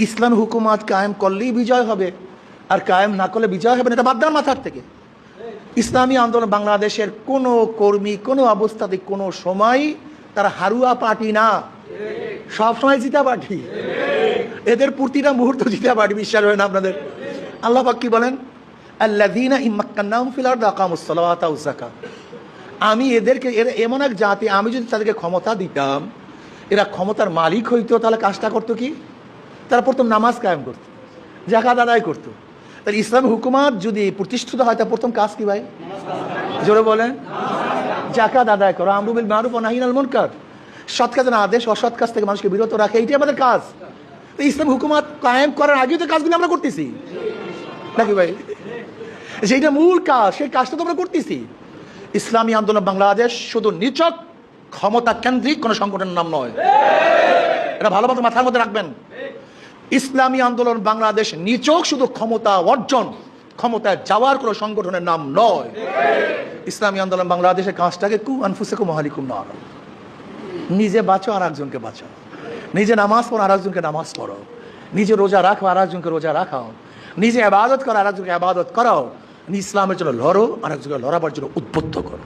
ইসলামী হুকুমাত কায়েম করলেই বিজয় হবে, আর কায়েম না করলে বিজয় হবে না, এটা বাদ দেন মাথার থেকে। ইসলামী আন্দোলন বাংলাদেশের কোনো কর্মী কোনো অবস্থাতে কোনো সময় তারা হারুয়া পার্টি না, সবসময় জিতা পার্টি। এদের প্রতিটা মুহূর্ত জিতা পার্টি, বিশ্বাস হয় না আপনাদের? আল্লাহ পাক কি বলেন? আল্লাযীনা ইম্মাক্কান্নাহুম ফিল আরদি আকামুস সালাওয়াতা ওয়াজ যাকাত। আমি এদেরকে, এরা এমন এক জাতি, আমি যদি তাদেরকে ক্ষমতা দিতাম, এরা ক্ষমতার মালিক হইতো, তাহলে কাজটা করতো কি? তারা প্রথম নামাজ কায়েম করতো, যাকাত আদায় করতো। তাহলে ইসলামী হুকুমাত যদি প্রতিষ্ঠিত হয়, তা প্রথম কাজ কি ভাই? জোরে বলেন। যাকাত আদায় করো, আমরু বিল মারুফ ওয়া নাহি আনিল মুনকার, সৎ কাজের আদেশ, অসৎ কাজ থেকে মানুষকে বিরত রাখা, এইটাই আমাদের কাজ। তো ইসলাম হুকুমাত কায়েম করার আগেই তো কাজগুলো আমরা করতেছি নাকি ভাই? যেটা মূল কাজ, সেই কাজটা তো আমরা করতেছি। ইসলামী আন্দোলন বাংলাদেশ শুধু নিছক ক্ষমতা কেন্দ্রিক কোনো সংগঠনের নাম নয়, এটা ভালোভাবে মাথার মধ্যে রাখবেন। ইসলামী আন্দোলন বাংলাদেশ নিছক শুধু ক্ষমতা অর্জন, ক্ষমতায় যাওয়ার কোনো সংগঠনের নাম নয়। ইসলামী আন্দোলন বাংলাদেশের কাজটাকে কু আনফুসাকুম ওয়া আহলিকুম নার, নিজে বাঁচো আর একজনকে বাঁচাও, নিজে নামাজ পড়ো আর একজনকে নামাজ পড়ো, নিজে রোজা রাখো আর একজনকে রোজা রাখাও, নিজে ইবাদত করো আর একজনকে ইবাদত করাও, ইসলামের জন্য লড়ো আর একজনকে লড়াবার জন্য উদ্বুদ্ধ করো।